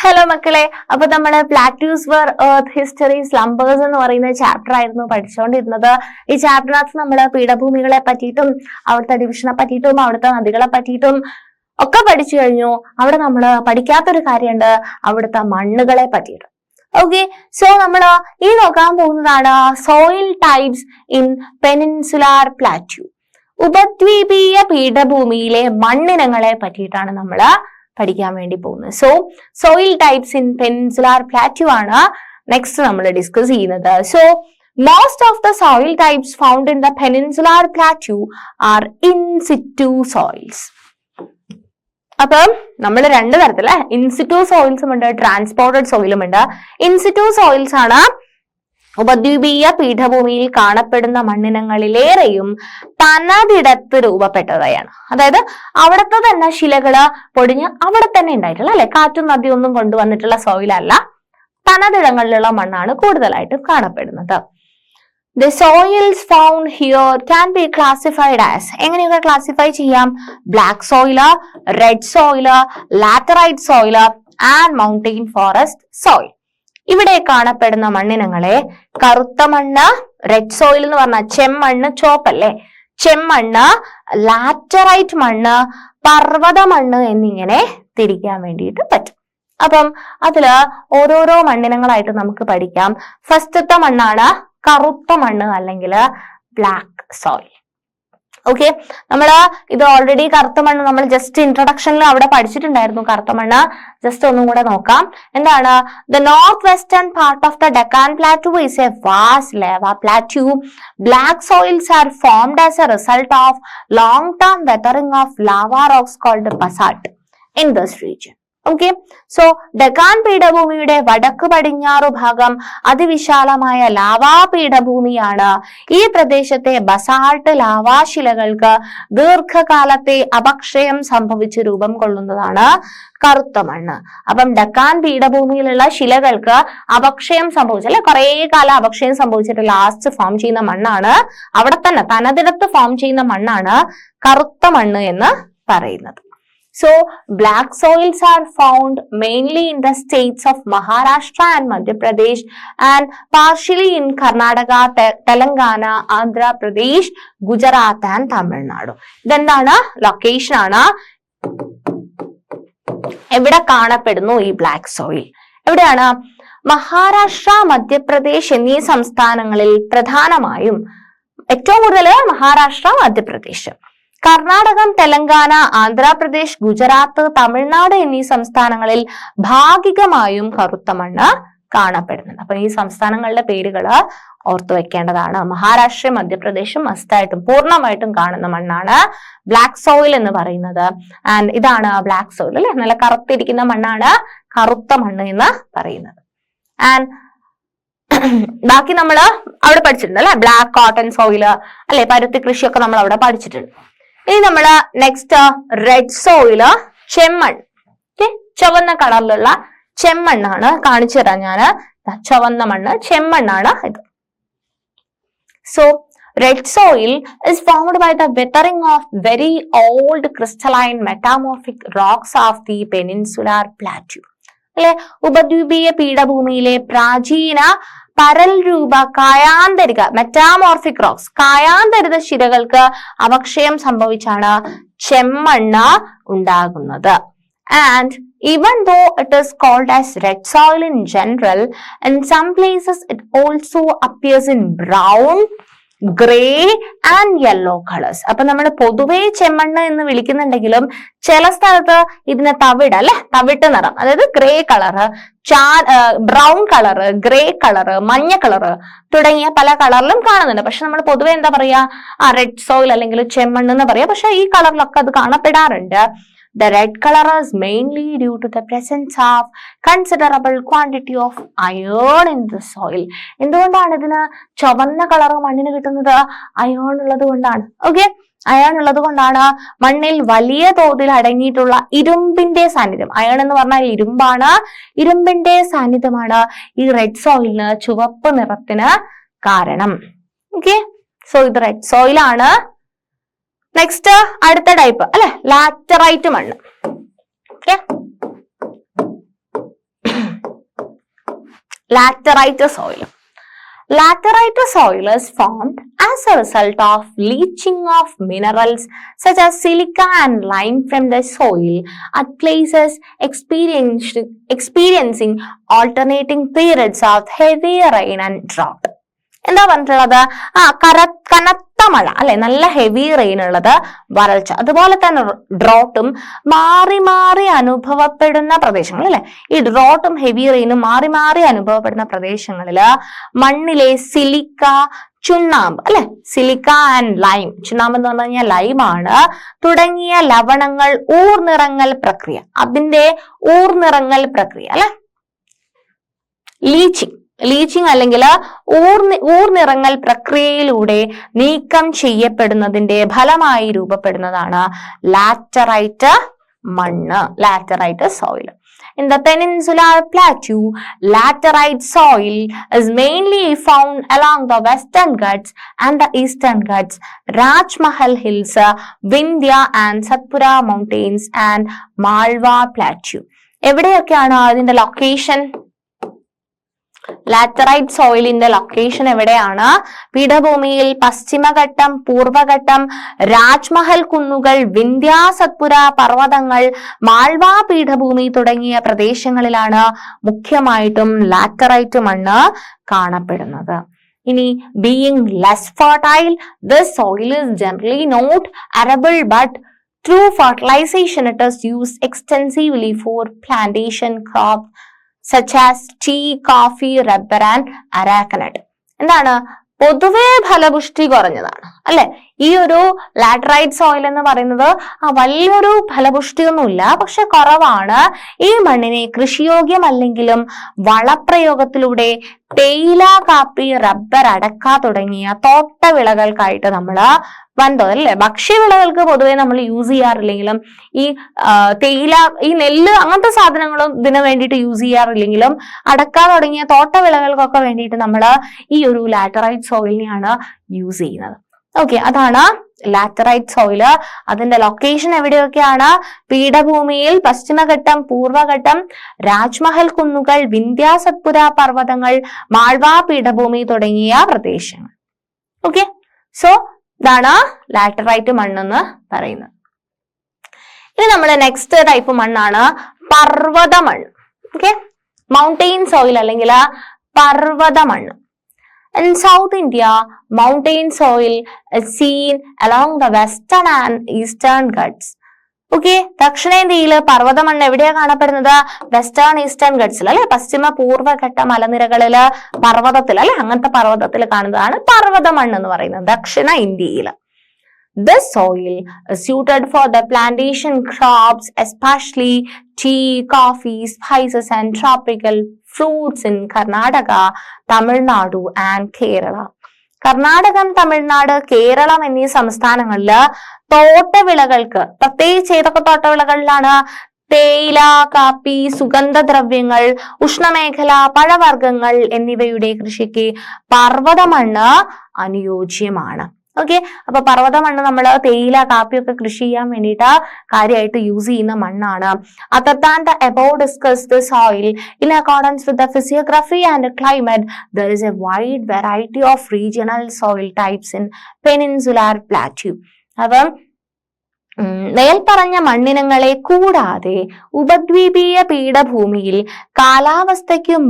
Hello മക്കളെ, അപ്പൊ നമ്മള് പ്ലാറ്റ്യൂസ് വേർ എർത്ത് ഹിസ്റ്ററി സ്ലംബേഴ്സ് എന്ന് പറയുന്ന ചാപ്റ്റർ ആയിരുന്നു പഠിച്ചുകൊണ്ടിരുന്നത്. ഈ ചാപ്റ്ററിനകത്ത് നമ്മള് പീഠഭൂമികളെ പറ്റിയിട്ടും അവിടുത്തെ ഡിവിഷനെ പറ്റിയിട്ടും അവിടുത്തെ നദികളെ പറ്റിയിട്ടും ഒക്കെ പഠിച്ചു കഴിഞ്ഞു. അവിടെ നമ്മള് പഠിക്കാത്തൊരു കാര്യമുണ്ട്, അവിടുത്തെ മണ്ണുകളെ പറ്റിയിട്ട്. ഓക്കെ, സോ നമ്മള് ഈ നോക്കാൻ പോകുന്നതാണ് soil types in peninsular plateau. ഉപദ്വീപീയ പീഠഭൂമിയിലെ മണ്ണിനങ്ങളെ പറ്റിയിട്ടാണ് നമ്മള് പഠിക്കാൻ വേണ്ടി പോകുന്നത്. Soil types in peninsular plateau ആണ് നെക്സ്റ്റ് നമ്മൾ ഡിസ്കസ് ചെയ്യുന്നത്. So most of the soil types found in the peninsular plateau are in situ soils. അപ്പം നമ്മൾ രണ്ട് തരത്തില് ഇൻസിറ്റു സോയിൽസും ഉണ്ട്, ട്രാൻസ്പോർട്ടഡ് സോയിലും ഉണ്ട്. ഇൻസിറ്റു സോയിൽസ് ആണ് ഉപദ്വീപീയ പീഠഭൂമിയിൽ കാണപ്പെടുന്ന മണ്ണിനങ്ങളിലേറെയും തനതിടത്ത് രൂപപ്പെട്ടവയാണ്. അതായത് അവിടത്തെ തന്നെ ശിലകള് പൊടിഞ്ഞ് അവിടെ തന്നെ ഉണ്ടായിട്ടുള്ള, അല്ലെ, കാറ്റും നദിയൊന്നും കൊണ്ടുവന്നിട്ടുള്ള സോയിലല്ല, തനതിടങ്ങളിലുള്ള മണ്ണാണ് കൂടുതലായിട്ടും കാണപ്പെടുന്നത്. The soils found here can be classified as, എങ്ങനെയൊക്കെ ക്ലാസിഫൈ ചെയ്യാം? Black soil, red soil, laterite soil and mountain forest soil. ഇവിടെ കാണപ്പെടുന്ന മണ്ണിനങ്ങളെ കറുത്ത മണ്ണ്, റെഡ് സോയിൽ എന്ന് പറഞ്ഞാൽ ചെമ്മണ്ണ്, ചോപ്പല്ലേ, ചെമ്മണ്ണ്, ലാറ്ററൈറ്റ് മണ്ണ്, പർവ്വത മണ്ണ് എന്നിങ്ങനെ തിരിക്കാൻ വേണ്ടിയിട്ട് പറ്റും. അപ്പം അതില് ഓരോരോ മണ്ണിനങ്ങളായിട്ട് നമുക്ക് പഠിക്കാം. ഫസ്റ്റത്തെ മണ്ണാണ് കറുത്ത മണ്ണ് അല്ലെങ്കിൽ ബ്ലാക്ക് സോയിൽ. ഓക്കെ, നമ്മള് ഇത് ഓൾറെഡി കറുത്ത മണ്ണ് നമ്മൾ ജസ്റ്റ് ഇൻട്രൊഡക്ഷനിൽ അവിടെ പഠിച്ചിട്ടുണ്ടായിരുന്നു. കറുത്ത മണ്ണ് ജസ്റ്റ് ഒന്നും കൂടെ നോക്കാം. എന്താണ്? The northwestern part of the Deccan Plateau is a vast lava plateau. Black soils are formed as a result of long-term weathering of lava rocks called basalt in this region. Okay, so Deccan പീഠഭൂമിയുടെ വടക്ക് പടിഞ്ഞാറു ഭാഗം അതിവിശാലമായ lava പീഠഭൂമിയാണ്. ഈ പ്രദേശത്തെ basalt ലാവാശിലകൾക്ക് ദീർഘകാലത്തെ അപക്ഷയം സംഭവിച്ച് രൂപം കൊള്ളുന്നതാണ് കറുത്ത മണ്ണ്. അപ്പം ഡെക്കാൻ പീഠഭൂമിയിലുള്ള ശിലകൾക്ക് അപക്ഷയം സംഭവിച്ചു, അല്ലെ, കുറെ കാലം അപക്ഷയം സംഭവിച്ചിട്ട് ലാസ്റ്റ് ഫോം ചെയ്യുന്ന മണ്ണാണ്, അവിടെ തന്നെ തനതിടത്ത് ഫോം ചെയ്യുന്ന മണ്ണാണ് കറുത്ത മണ്ണ് എന്ന് പറയുന്നത്. So, black soils are found mainly in the states of Maharashtra and Madhya Pradesh and partially in Karnataka, Telangana, Andhra Pradesh, Gujarat and Tamil Nadu. ഇതെന്താണ്? ലൊക്കേഷൻ ആണ്. എവിടെ കാണപ്പെടുന്നു ഈ ബ്ലാക്ക് സോയിൽ? എവിടെയാണ്? മഹാരാഷ്ട്ര, മധ്യപ്രദേശ് എന്നീ സംസ്ഥാനങ്ങളിൽ പ്രധാനമായും, ഏറ്റവും കൂടുതൽ മഹാരാഷ്ട്ര, മധ്യപ്രദേശ്, കർണാടകം, തെലങ്കാന, ആന്ധ്രാപ്രദേശ്, ഗുജറാത്ത്, തമിഴ്നാട് എന്നീ സംസ്ഥാനങ്ങളിൽ ഭാഗികമായും കറുത്ത മണ്ണ് കാണപ്പെടുന്നുണ്ട്. അപ്പൊ ഈ സംസ്ഥാനങ്ങളുടെ പേരുകള് ഓർത്തു വെക്കേണ്ടതാണ്. മഹാരാഷ്ട്ര, മധ്യപ്രദേശും മസ്റ്റായിട്ടും പൂർണ്ണമായിട്ടും കാണുന്ന മണ്ണാണ് ബ്ലാക്ക് സോയിൽ എന്ന് പറയുന്നത്. ആൻഡ് ഇതാണ് ബ്ലാക്ക് സോയിൽ, അല്ലെ, നല്ല കറുത്തിരിക്കുന്ന മണ്ണാണ് കറുത്ത മണ്ണ് എന്ന് പറയുന്നത്. ആൻഡ് ബാക്കി നമ്മള് അവിടെ പഠിച്ചിട്ടുണ്ട്, അല്ലെ, ബ്ലാക്ക് കോട്ടൺ സോയില്, അല്ലെ, പരുത്തി കൃഷിയൊക്കെ നമ്മൾ അവിടെ പഠിച്ചിട്ടുണ്ട്. ഇനി നമ്മള് നെക്സ്റ്റ് റെഡ് സോയില്, ചെമ്മണ്ണ്. ഓക്കെ, ചുവന്ന കളറിലുള്ള ചെമ്മണ്ണാണ് കാണിച്ചു തരാം ഞാന്. ചുവന്ന മണ്ണ്, ചെമ്മണ്ണാണ് ഇത്. So red soil is formed by the weathering of very old crystalline metamorphic rocks of the peninsular plateau. അല്ലെ, ഉപദ്വീപീയ പീഠഭൂമിയിലെ പ്രാചീന പരൽ രൂപ കായാന്തരിക മെറ്റാമോർഫിക് റോക്സ്, കായാന്തരിത ശിലകൾക്ക് അപക്ഷയം സംഭവിച്ചാണ് ചെമ്മണ്ണ് ഉണ്ടാകുന്നത്. And even though it is called as red soil in general, in some places it also appears in brown, grey and yellow colours. അപ്പൊ നമ്മൾ പൊതുവേ ചെമ്മണ്ണ് എന്ന് വിളിക്കുന്നുണ്ടെങ്കിലും ചില സ്ഥലത്ത് ഇതിന് തവിട്, അല്ലെ, തവിട്ട് നിറം, അതായത് grey colour, brown colour, grey colour, മഞ്ഞ കളറ് തുടങ്ങിയ പല കളറിലും കാണുന്നുണ്ട്. പക്ഷെ നമ്മൾ പൊതുവെ എന്താ പറയാ, റെഡ് സോയിൽ അല്ലെങ്കിൽ ചെമ്മണ്ണ് എന്ന് പറയാം. പക്ഷെ ഈ കളറിലൊക്കെ അത് കാണപ്പെടാറുണ്ട്. The red color is mainly due to the presence of considerable quantity of iron in the soil. എന്തുകൊണ്ടാണ് ഇതിന് ചുവന്ന കളർ മണ്ണിന് കിട്ടുന്നത്? അയോൺ ഉള്ളത് കൊണ്ടാണ്. ഓക്കെ, അയോൺ ഉള്ളത് കൊണ്ടാണ്. മണ്ണിൽ വലിയ തോതിൽ അടങ്ങിയിട്ടുള്ള ഇരുമ്പിന്റെ സാന്നിധ്യം, അയോൺ എന്ന് പറഞ്ഞാൽ ഇരുമ്പാണ്, ഇരുമ്പിന്റെ സാന്നിധ്യമാണ് ഈ റെഡ് സോയിലിന് ചുവപ്പ് നിറത്തിന് കാരണം. ഓക്കെ, സോ ഇത് റെഡ് സോയിൽ ആണ്. നെക്സ്റ്റ് അടുത്ത ടൈപ്പ്, അല്ലെ, ലാറ്ററൈറ്റ് മണ്ണ്. Laterite soil. Laterite soil is formed as a result of leaching of minerals such as silica and lime from the soil at places experiencing alternating periods of heavy rain and drought. എന്താ പറഞ്ഞിട്ടുള്ളത്? കനത്ത മഴ അല്ലെ, നല്ല heavy rain ഉള്ളത്, വരൾച്ച, അതുപോലെ തന്നെ ഡ്രോട്ടും മാറി മാറി അനുഭവപ്പെടുന്ന പ്രദേശങ്ങൾ അല്ലെ. ഈ ഡ്രോട്ടും ഹെവി റെയിനും മാറി മാറി അനുഭവപ്പെടുന്ന പ്രദേശങ്ങളില് മണ്ണിലെ സിലിക്ക, ചുണ്ണാമ്പ് അല്ലെ, സിലിക്ക ആൻഡ് ലൈം, ചുണ്ണാമ്പ് എന്ന് പറഞ്ഞു കഴിഞ്ഞാൽ ലൈമാണ്, തുടങ്ങിയ ലവണങ്ങൾ ഊർനിറങ്ങൽ പ്രക്രിയ, അതിന്റെ ഊർനിറങ്ങൽ പ്രക്രിയ അല്ലെ, ലീച്ചിങ് അല്ലെങ്കിൽ ഊർനിറങ്ങൽ പ്രക്രിയയിലൂടെ നീക്കം ചെയ്യപ്പെടുന്നതിന്റെ ഫലമായി രൂപപ്പെടുന്നതാണ് ലാറ്ററൈറ്റ് മണ്ണ്, laterite soil. In the peninsular plateau, laterite soil is mainly found along the western Ghats and the eastern Ghats, Rajmahal Hills, Vindhya and Satpura Mountains and Malwa Plateau. എവിടെയൊക്കെയാണ് അതിന്റെ ലൊക്കേഷൻ? ലാറ്ററൈറ്റ് സോയിലിന്റെ ലൊക്കേഷൻ എവിടെയാണ്? പീഠഭൂമിയിൽ പശ്ചിമഘട്ടം, പൂർവഘട്ടം, രാജ്മഹൽ കുന്നുകൾ, വിന്ധ്യ സത്പുര പർവ്വതങ്ങൾ, മാൾവ പീഠഭൂമി തുടങ്ങിയ പ്രദേശങ്ങളിലാണ് മുഖ്യമായിട്ടും laterite മണ്ണ് കാണപ്പെടുന്നത്. ഇനി being less fertile, this soil is generally not arable, but through fertilization it is used extensively for plantation crops such as tea, coffee, rubber and arecanut. എന്താണ്? പൊതുവെ ഫലപുഷ്ടി കുറഞ്ഞതാണ് അല്ലെ. ഈ ഒരു ലാറ്ററൈറ്റ് സോയിൽ എന്ന് പറയുന്നത് വലിയൊരു ഫലപുഷ്ടിയൊന്നുമില്ല, പക്ഷെ കുറവാണ്. ഈ മണ്ണിനെ കൃഷിയോഗ്യമല്ലെങ്കിലും വളപ്രയോഗത്തിലൂടെ തേയില, കാപ്പി, റബ്ബർ, അടക്ക തുടങ്ങിയ തോട്ടവിളകൾക്കായിട്ട് നമ്മള് അല്ലെ, ഭക്ഷ്യവിളകൾക്ക് പൊതുവെ നമ്മൾ യൂസ് ചെയ്യാറില്ലെങ്കിലും ഈ തേയില, ഈ നെല്ല് അങ്ങനത്തെ സാധനങ്ങളും ഇതിനു വേണ്ടിയിട്ട് യൂസ് ചെയ്യാറില്ലെങ്കിലും അടക്ക തുടങ്ങിയ തോട്ടവിളകൾക്കൊക്കെ വേണ്ടിയിട്ട് നമ്മൾ ഈ ഒരു ലാറ്ററൈറ്റ് സോയിലിനെയാണ് യൂസ് ചെയ്യുന്നത്. ഓക്കെ, അതാണ് ലാറ്ററൈറ്റ് സോയില്. അതിന്റെ ലൊക്കേഷൻ എവിടെയൊക്കെയാണ്? പീഠഭൂമിയിൽ പശ്ചിമഘട്ടം, പൂർവഘട്ടം, രാജ്മഹൽ കുന്നുകൾ, വിന്ധ്യ സത്പുര പർവ്വതങ്ങൾ, മാൾവ പീഠഭൂമി തുടങ്ങിയ പ്രദേശങ്ങൾ. ഓക്കെ, സോ ഇതാണ് ലാറ്ററൈറ്റ് മണ്ണെന്ന് പറയുന്നത്. ഇനി നമ്മൾ നെക്സ്റ്റ് ടൈപ്പ് മണ്ണാണ് പർവ്വത മണ്ണ്. ഓക്കെ, മൗണ്ടെയിൻ സോയിൽ അല്ലെങ്കിൽ പർവ്വത മണ്ണ്. In South India, mountain soil is seen along the western and eastern Ghats. Okay, ദക്ഷിണേന്ത്യയില് പർവ്വത മണ്ണ് എവിടെയാ കാണപ്പെടുന്നത്? വെസ്റ്റേൺ ഈസ്റ്റേൺ ഗഡ്സിൽ അല്ലെ, പശ്ചിമ പൂർവ്വഘട്ട മലനിരകളില് പർവ്വതത്തിൽ അല്ലെ, അങ്ങനത്തെ പർവ്വതത്തിൽ കാണുന്നതാണ് പർവ്വത മണ്ണ് എന്ന് പറയുന്നത് ദക്ഷിണ ഇന്ത്യയിൽ. This soil is suited for the plantation crops, especially tea, coffee, spices and tropical fruits in Karnataka, Tamil Nadu and Kerala. കർണാടകം, തമിഴ്നാട്, കേരളം എന്നീ സംസ്ഥാനങ്ങളില് തോട്ടവിളകൾക്ക്, പ്രത്യേകിച്ച് ഏതൊക്കെ തോട്ടവിളകളിലാണ്? തേയില, കാപ്പി, സുഗന്ധദ്രവ്യങ്ങൾ, ഉഷ്ണമേഖല, പഴവർഗ്ഗങ്ങൾ എന്നിവയുടെ കൃഷിക്ക് പർവ്വത മണ്ണ് അനുയോജ്യമാണ്. ഓക്കെ, അപ്പൊ പർവ്വത മണ്ണ് നമ്മൾ തേയില, കാപ്പിയൊക്കെ കൃഷി ചെയ്യാൻ വേണ്ടിയിട്ട് കാര്യമായിട്ട് യൂസ് ചെയ്യുന്ന മണ്ണാണ്. Other than the above discussed soil, in accordance with the physiography and climate, there is a wide variety of regional soil types in peninsular plateau. അപ്പം മേൽപ്പറഞ്ഞ മണ്ണിനങ്ങളെ കൂടാതെ ഉപദ്വീപീയ പീഠഭൂമിയിൽ കാലാവസ്ഥയ്ക്കും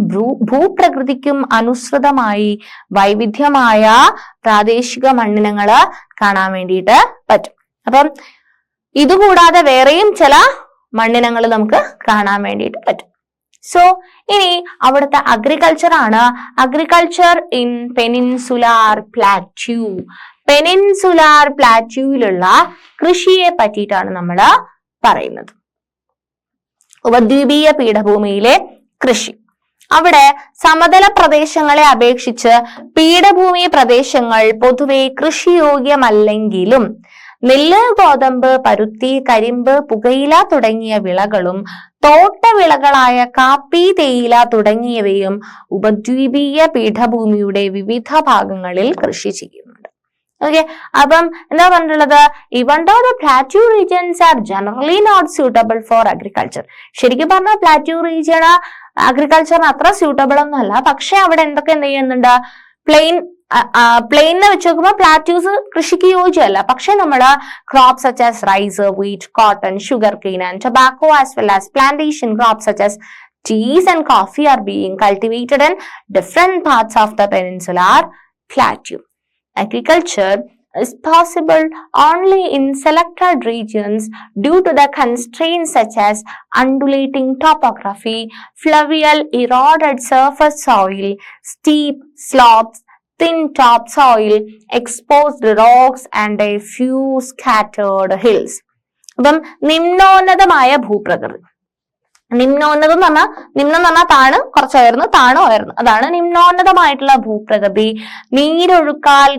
ഭൂപ്രകൃതിക്കും അനുസൃതമായി വൈവിധ്യമായ പ്രാദേശിക മണ്ണിനങ്ങള് കാണാൻ വേണ്ടിയിട്ട് പറ്റും. അപ്പം ഇതുകൂടാതെ വേറെയും ചില മണ്ണിനങ്ങൾ നമുക്ക് കാണാൻ വേണ്ടിയിട്ട് പറ്റും. സോ ഇനി അവിടുത്തെ അഗ്രികൾച്ചർ ആണ്. Agriculture in peninsular plateau. Peninsular പ്ലാറ്റ്യൂവിലുള്ള കൃഷിയെ പറ്റിയിട്ടാണ് നമ്മൾ പറയുന്നത്. ഉപദ്വീപീയ പീഠഭൂമിയിലെ കൃഷി. അവിടെ സമതല പ്രദേശങ്ങളെ അപേക്ഷിച്ച് പീഠഭൂമി പ്രദേശങ്ങൾ പൊതുവെ കൃഷിയോഗ്യമല്ലെങ്കിലും നെല്ല്, ഗോതമ്പ്, പരുത്തി, കരിമ്പ്, പുകയില തുടങ്ങിയ വിളകളും തോട്ടവിളകളായ കാപ്പി, തേയില തുടങ്ങിയവയും ഉപദ്വീപീയ പീഠഭൂമിയുടെ വിവിധ ഭാഗങ്ങളിൽ കൃഷി ചെയ്യുന്നുണ്ട്. ഓക്കെ, അപ്പം എന്താ പറഞ്ഞിട്ടുള്ളത്, even though the plateau regions are generally not suitable for agriculture. ശരിക്കും പറഞ്ഞാൽ പ്ലാറ്റ്യൂ റീജിയൻ അഗ്രികൾച്ചറിന് അത്ര സ്യൂട്ടബിൾ ഒന്നും അല്ല. പക്ഷെ അവിടെ എന്തൊക്കെ എന്ത് ചെയ്യുന്നുണ്ട്, പ്ലെയിനെ വെച്ച് നോക്കുമ്പോൾ പ്ലാറ്റ്യൂസ് കൃഷിക്ക് യോജ്യമല്ല. പക്ഷെ നമ്മള് crops such as rice, wheat, cotton, sugar cane and tobacco as well as plantation crops such as teas and coffee are being cultivated in different parts of the peninsular plateau. Agriculture is possible only in selected regions due to the constraints such as undulating topography, fluvial eroded surface soil, steep slopes, thin topsoil, exposed rocks and a few scattered hills. അപ്പം നിമ്നോന്നതമായ ഭൂപ്രകൃതി. നിമ്നോന്നതം എന്ന് പറഞ്ഞാൽ, നിമ്നം എന്ന് പറഞ്ഞാൽ താണ്, കുറച്ച് ഉയർന്ന്, താണ് ഉയർന്ന്, അതാണ് നിമ്നോന്നതമായിട്ടുള്ള ഭൂപ്രകൃതി. നീരൊഴുക്കാൽ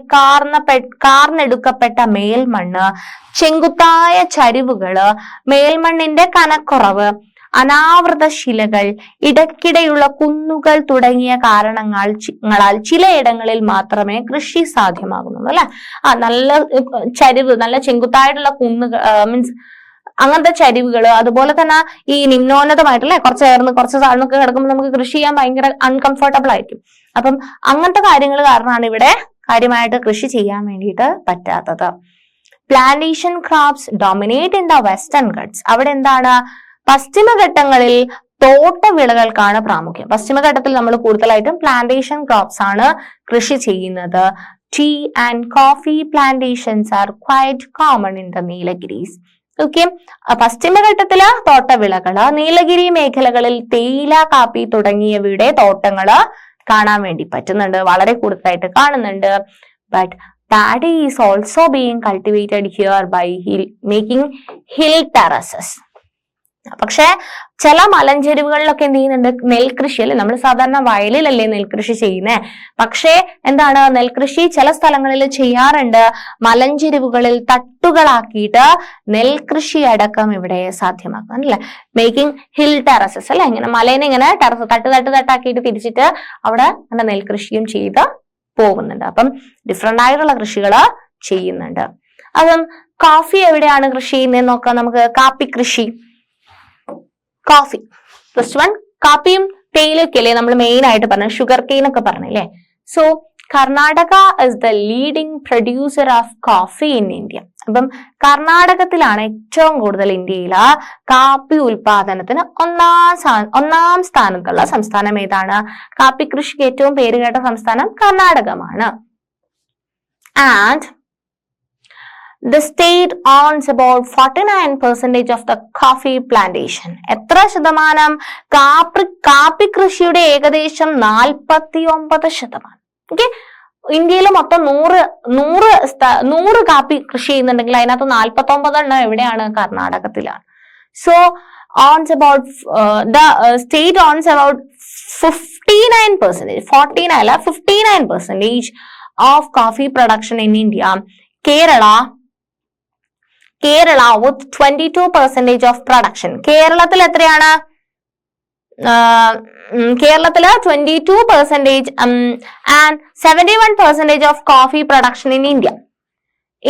കാർന്നെടുക്കപ്പെട്ട മേൽമണ്ണ്, ചെങ്കുത്തായ ചരിവുകള്, മേൽമണ്ണിന്റെ കനക്കുറവ്, അനാവൃത ശിലകൾ, ഇടയ്ക്കിടെയുള്ള കുന്നുകൾ തുടങ്ങിയ കാരണങ്ങളാൽ ചിലയിടങ്ങളിൽ മാത്രമേ കൃഷി സാധ്യമാകുന്നുള്ളൂ. അല്ലെ, നല്ല ചരിവ്, നല്ല ചെങ്കുത്തായിട്ടുള്ള കുന്നുകൾ, മീൻസ് അങ്ങനത്തെ ചരിവുകള്, അതുപോലെ തന്നെ ഈ നിമ്നോന്നതമായിട്ടല്ലേ കുറച്ച് ഉയർന്ന് കുറച്ച് താഴ്ന്നൊക്കെ കിടക്കുമ്പോൾ നമുക്ക് കൃഷി ചെയ്യാൻ ഭയങ്കര അൺകംഫർട്ടബിൾ ആയിരിക്കും. അപ്പം അങ്ങനത്തെ കാര്യങ്ങൾ കാരണമാണ് ഇവിടെ കാര്യമായിട്ട് കൃഷി ചെയ്യാൻ വേണ്ടിയിട്ട് പറ്റാത്തത്. Plantation crops dominate in the western guts. അവിടെ എന്താണ്, പശ്ചിമഘട്ടങ്ങളിൽ തോട്ടവിളകൾക്കാണ് പ്രാമുഖ്യം. പശ്ചിമഘട്ടത്തിൽ നമ്മൾ കൂടുതലായിട്ടും പ്ലാന്റേഷൻ ക്രോപ്സ് ആണ് കൃഷി ചെയ്യുന്നത്. Tea and coffee plantations are quite common in the Nilgiris. Okay, പശ്ചിമഘട്ടത്തില് തോട്ടവിളകള്, നീലഗിരി മേഖലകളിൽ തേയില, കാപ്പി തുടങ്ങിയവയുടെ തോട്ടങ്ങള് കാണാൻ വേണ്ടി പറ്റുന്നുണ്ട്, വളരെ കൂടുതലായിട്ട് കാണുന്നുണ്ട്. But paddy is also being cultivated here by making hill terraces. പക്ഷെ ചില മലഞ്ചെരുവുകളിലൊക്കെ എന്ത് ചെയ്യുന്നുണ്ട്, നെൽകൃഷി അല്ലെ, നമ്മൾ സാധാരണ വയലിലല്ലേ നെൽകൃഷി ചെയ്യുന്നേ. പക്ഷേ എന്താണ്, നെൽകൃഷി ചില സ്ഥലങ്ങളിൽ ചെയ്യാറുണ്ട്, മലഞ്ചെരുവുകളിൽ തട്ടുകളാക്കിയിട്ട് നെൽകൃഷി അടക്കം ഇവിടെ സാധ്യമാക്കാൻ അല്ലെ, മേക്കിംഗ് ഹിൽ ടെറസസ് അല്ലെ, ഇങ്ങനെ മലേനെ ഇങ്ങനെ ടെറസ് തട്ടാക്കിയിട്ട് തിരിച്ചിട്ട് അവിടെ അങ്ങനെ നെൽകൃഷിയും ചെയ്ത് പോകുന്നുണ്ട്. അപ്പം ഡിഫറെന്റ് ആയിട്ടുള്ള കൃഷികള് ചെയ്യുന്നുണ്ട്. അപ്പം കോഫി എവിടെയാണ് കൃഷി ചെയ്യുന്നത് നോക്കാം നമുക്ക്. കാപ്പി കൃഷി, കോഫി ഫസ്റ്റ് വൺ, കാപ്പിയും തേയിലൊക്കെ അല്ലേ നമ്മൾ മെയിൻ ആയിട്ട് പറഞ്ഞ, ഷുഗർ കെയിൻ ഒക്കെ പറഞ്ഞല്ലേ. So Karnataka is the leading producer of coffee in India. അപ്പം കർണാടകത്തിലാണ് ഏറ്റവും കൂടുതൽ ഇന്ത്യയില് കാപ്പി ഉൽപാദനത്തിന് ഒന്നാം സ്ഥാനത്തുള്ള സംസ്ഥാനം ഏതാണ്? കാപ്പി കൃഷിക്ക് ഏറ്റവും പേരുകേട്ട സംസ്ഥാനം കർണാടകമാണ്. And the state owns about 49% of the coffee plantation. എത്ര ശതമാനം? കാപ്പി കൃഷിയുടെ ഏകദേശം 49%. ഓക്കെ, ഇന്ത്യയിൽ മൊത്തം 100 കാപ്പി കൃഷി ചെയ്യുന്നുണ്ടെങ്കിൽ അതിനകത്ത് 49 എവിടെയാണ്? കർണാടകത്തിലാണ്. So owns about the state owns about 59%, 14 അല്ല 59% of coffee production in India. Kerala with 22% of production. കേരളത്തിൽ എത്രയാണ്? കേരളത്തില് 22% and 71% of coffee production in India.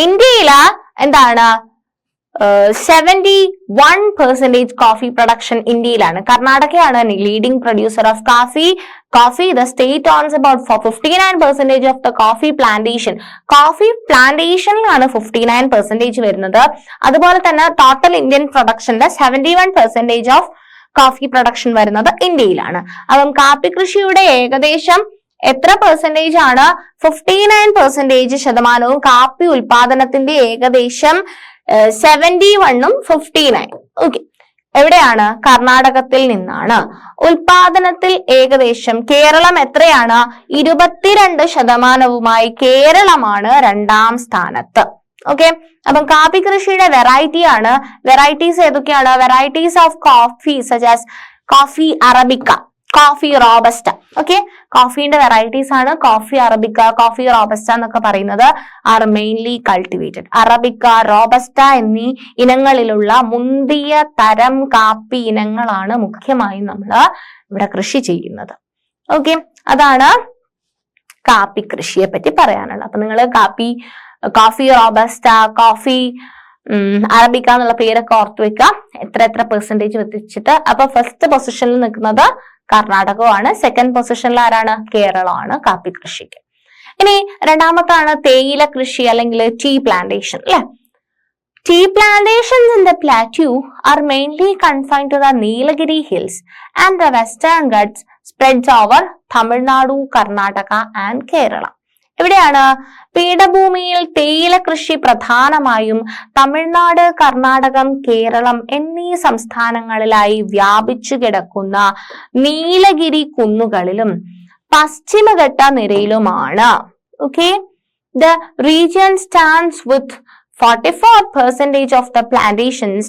ഇന്ത്യയില് എന്താണ്? 71% കോഫി പ്രൊഡക്ഷൻ ഇന്ത്യയിലാണ്. കർണാടകയാണ് leading producer of coffee. The state owns about 59% of the coffee plantation. Coffee പ്ലാന്റേഷനിലാണ് 59% വരുന്നത്. അതുപോലെ തന്നെ ടോട്ടൽ ഇന്ത്യൻ പ്രൊഡക്ഷന്റെ 71% ഓഫ് കോഫി പ്രൊഡക്ഷൻ വരുന്നത് ഇന്ത്യയിലാണ്. അപ്പം കാപ്പി കൃഷിയുടെ ഏകദേശം എത്ര പെർസെന്റേജ് ആണ്? 59% ശതമാനവും കാപ്പി ഉൽപാദനത്തിന്റെ ഏകദേശം 71ഉം 59. ഓക്കെ, എവിടെയാണ്? കർണാടകത്തിൽ നിന്നാണ്. ഉൽപാദനത്തിൽ ഏകദേശം കേരളം എത്രയാണ്? 22%. കേരളമാണ് 2ാം സ്ഥാനത്ത്. ഓക്കെ, അപ്പം കാപ്പി കൃഷിയുടെ വെറൈറ്റീസ് ഏതൊക്കെയാണ്? Varieties of coffee such as coffee arabica, coffee robusta. Okay, കോഫിന്റെ വെറൈറ്റീസ് ആണ് കോഫി അറബിക്ക, കോഫി റോബസ്റ്റ എന്നൊക്കെ പറയുന്നത്. Are mainly cultivated. Arabica, robusta എന്നീ ഇനങ്ങളിലുള്ള മുന്തിയ തരം കാപ്പി ഇനങ്ങളാണ് മുഖ്യമായും നമ്മൾ ഇവിടെ കൃഷി ചെയ്യുന്നത്. ഓക്കെ, അതാണ് കാപ്പി കൃഷിയെ പറ്റി പറയാനുള്ളത്. അപ്പൊ നിങ്ങൾ കാപ്പി കോഫി റോബസ്റ്റ, കോഫി അറബിക്ക എന്നുള്ള പേരൊക്കെ ഓർത്തു വെക്കാം, എത്ര പെർസെന്റേജ് വെച്ചിട്ട്. അപ്പൊ ഫസ്റ്റ് പൊസിഷനിൽ നിൽക്കുന്നത് കർണാടകമാണ്, സെക്കൻഡ് പൊസിഷനിൽ ആരാണ്? കേരളമാണ് കാപ്പി കൃഷിക്ക്. ഇനി രണ്ടാമത്താണ് തേയില കൃഷി അല്ലെങ്കിൽ ടീ പ്ലാന്റേഷൻ അല്ലെ. Tea plantations in the plateau are mainly confined to the Nilagiri hills and the western Ghats spreads over Tamil Nadu, Karnataka and Kerala. എവിടെയാണ്? പീഠഭൂമിയിൽ തേയില കൃഷി പ്രധാനമായും തമിഴ്നാട്, കർണാടകം, കേരളം എന്നീ സംസ്ഥാനങ്ങളിലായി വ്യാപിച്ചു കിടക്കുന്ന നീലഗിരി കുന്നുകളിലും പശ്ചിമഘട്ട നിരയിലുമാണ്. Okay, the region stands with 44% of the plantations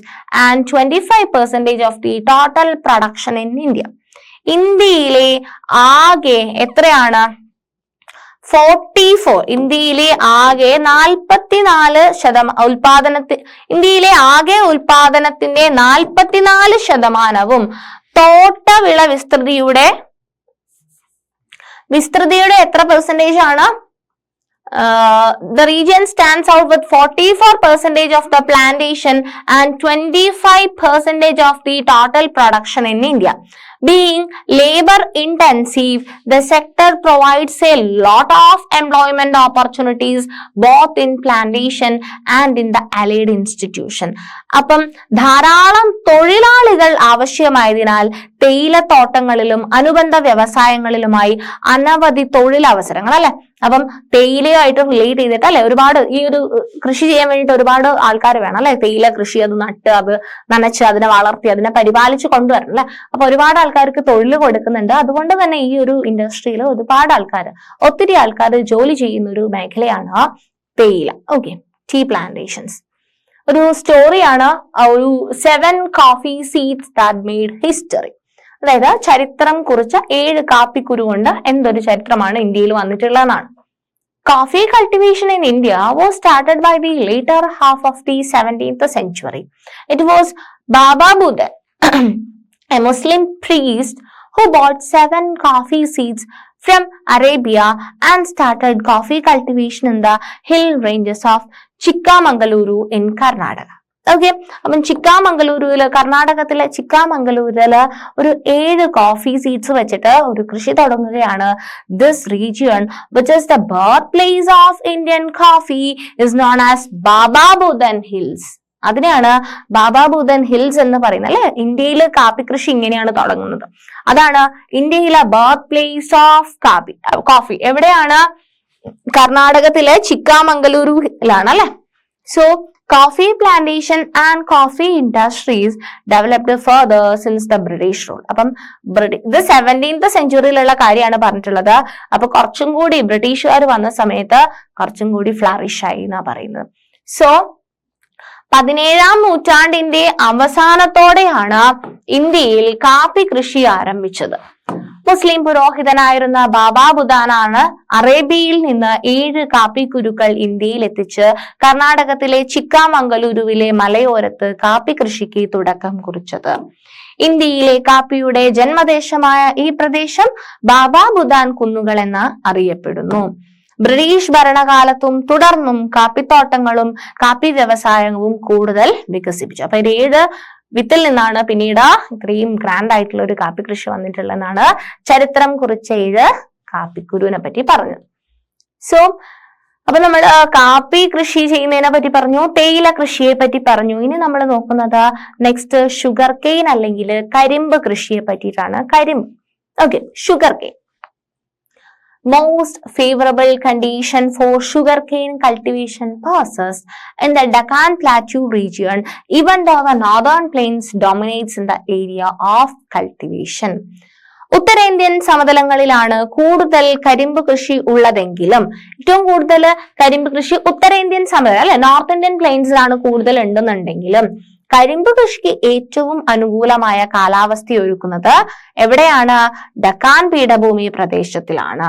and 25% of the total production in India. ഇന്ത്യയിലെ ആകെ എത്രയാണ്? 44. ഇന്ത്യയിലെ ആകെ 44% ഇന്ത്യയിലെ ആകെ ഉൽപാദനത്തിന്റെ 44% തോട്ടവിള വിസ്തൃതിയുടെ എത്ര പെർസെന്റേജ് ആണ്? The region stands out with 44% of the plantation and 25% of the total production in India. Being labor intensive, the sector provides a lot of employment opportunities both in plantation and in the allied institution. അപ്പം ധാരാളം തൊഴിലാളികൾ ആവശ്യമായതിനാൽ തേയിലത്തോട്ടങ്ങളിലും അനുബന്ധ വ്യവസായങ്ങളിലുമായി അനവധി തൊഴിലവസരങ്ങൾ അല്ലെ. അപ്പം തേയിലയുമായിട്ട് relate ചെയ്തിട്ട് അല്ലെ ഒരുപാട് ഈ ഒരു കൃഷി ചെയ്യാൻ വേണ്ടിയിട്ട് ഒരുപാട് ആൾക്കാർ വേണം അല്ലെ. തേയില കൃഷി അത് നട്ട്, അത് നനച്ച്, അതിനെ വളർത്തി, അതിനെ പരിപാലിച്ച് കൊണ്ടുവരണം അല്ലെ. അപ്പൊ ഒരുപാട് ആൾക്കാർക്ക് തൊഴിൽ കൊടുക്കുന്നുണ്ട്. അതുകൊണ്ട് തന്നെ ഈ ഒരു ഇൻഡസ്ട്രിയിൽ ഒത്തിരി ആൾക്കാർ ജോലി ചെയ്യുന്ന ഒരു മേഖലയാണ് തേയില. Okay, tea plantations. ഒരു സ്റ്റോറിയാണ്, ഒരു 7 coffee seeds that made history. അതായത് ചരിത്രം കുറിച്ച 7 കാപ്പിക്കുരു കൊണ്ട് എന്തൊരു ചരിത്രമാണ് ഇന്ത്യയിൽ വന്നിട്ടുള്ളതെന്നാണ്. Coffee cultivation in India was started by the later half of the 17th century. It was Baba Budan, a Muslim priest, who bought 7 coffee seeds from Arabia and started coffee cultivation in the hill ranges of Chikkamangaluru in Karnataka. Okay, അപ്പം കർണാടകത്തിലെ ചിക്കാമംഗലൂരില് ഒരു 7 coffee seeds വെച്ചിട്ട് ഒരു കൃഷി തുടങ്ങുകയാണ്. This region which is the birth place of Indian coffee is known as Baba Budan hills. അതിനെയാണ് Baba Budan hills എന്ന് പറയുന്നത് അല്ലെ. ഇന്ത്യയിൽ കാപ്പി കൃഷി ഇങ്ങനെയാണ് തുടങ്ങുന്നത്. അതാണ് ഇന്ത്യയിലെ ബർത്ത് പ്ലേസ് ഓഫ് കോഫി. എവിടെയാണ്? കർണാടകത്തിലെ ചിക്കാമംഗലൂരിലാണ് അല്ലെ. So coffee plantation and coffee industries developed further since the British rule. അപ്പം ഇത് 17th centuryയിലുള്ള കാര്യമാണ് പറഞ്ഞിട്ടുള്ളത്. അപ്പൊ കുറച്ചും കൂടി ബ്രിട്ടീഷുകാർ വന്ന സമയത്ത് കുറച്ചും കൂടി ഫ്ലറിഷ് ആയി എന്നാ പറയുന്നത്. സോ 17ാം നൂറ്റാണ്ടിന്റെ അവസാനത്തോടെയാണ് ഇന്ത്യയിൽ കാപ്പി കൃഷി ആരംഭിച്ചത്. മുസ്ലിം പുരോഹിതനായിരുന്ന ബാബാ ബുദാനാണ് അറേബ്യയിൽ നിന്ന് 7 കാപ്പിക്കുരുക്കൾ ഇന്ത്യയിൽ എത്തിച്ച് കർണാടകത്തിലെ ചിക്കാമംഗലൂരുവിലെ മലയോരത്ത് കാപ്പി കൃഷിക്ക് തുടക്കം കുറിച്ചത്. ഇന്ത്യയിലെ കാപ്പിയുടെ ജന്മദേശമായ ഈ പ്രദേശം ബാബാ ബുദാൻ കുന്നുകൾ എന്ന് അറിയപ്പെടുന്നു. ബ്രിട്ടീഷ് ഭരണകാലത്തും തുടർന്നും കാപ്പിത്തോട്ടങ്ങളും കാപ്പി വ്യവസായവും കൂടുതൽ വികസിപ്പിച്ചു. അപ്പൊ 7 വിത്തിൽ നിന്നാണ് പിന്നീട് ഇത്രയും ഗ്രാൻഡ് ആയിട്ടുള്ള ഒരു കാപ്പി കൃഷി വന്നിട്ടുള്ളതെന്നാണ് ചരിത്രം കുറിച്ച 7 കാപ്പിക്കുരുവിനെ പറ്റി പറഞ്ഞത്. സോ അപ്പൊ നമ്മൾ കാപ്പി കൃഷി ചെയ്യുന്നതിനെ പറ്റി പറഞ്ഞു, തേയില കൃഷിയെ പറ്റി പറഞ്ഞു. ഇനി നമ്മൾ നോക്കുന്നത് നെക്സ്റ്റ് ഷുഗർ കെയിൻ അല്ലെങ്കിൽ കരിമ്പ് കൃഷിയെ പറ്റിയിട്ടാണ്. കരിമ്പ്. Okay, sugar cane. Most favorable condition for sugarcane cultivation passes in the Deccan Plateau region, even though the northern plains dominates in the area of cultivation. ഉത്തരേന്ത്യൻ സമതലങ്ങളിലാണ് കൂടുതൽ കരിമ്പ് കൃഷി ഉള്ളതെങ്കിലും ഏറ്റവും കൂടുതൽ കരിമ്പ് കൃഷി ഉത്തരേന്ത്യൻ സമതലം അല്ലെ, നോർത്ത് ഇന്ത്യൻ പ്ലെയിൻസിലാണ് കൂടുതൽ ഉണ്ടെന്നുണ്ടെങ്കിലും കരിമ്പ് കൃഷിക്ക് ഏറ്റവും അനുകൂലമായ കാലാവസ്ഥ ഒരുക്കുന്നത് എവിടെയാണ്? ഡക്കാൻ പീഠഭൂമി പ്രദേശത്തിലാണ്.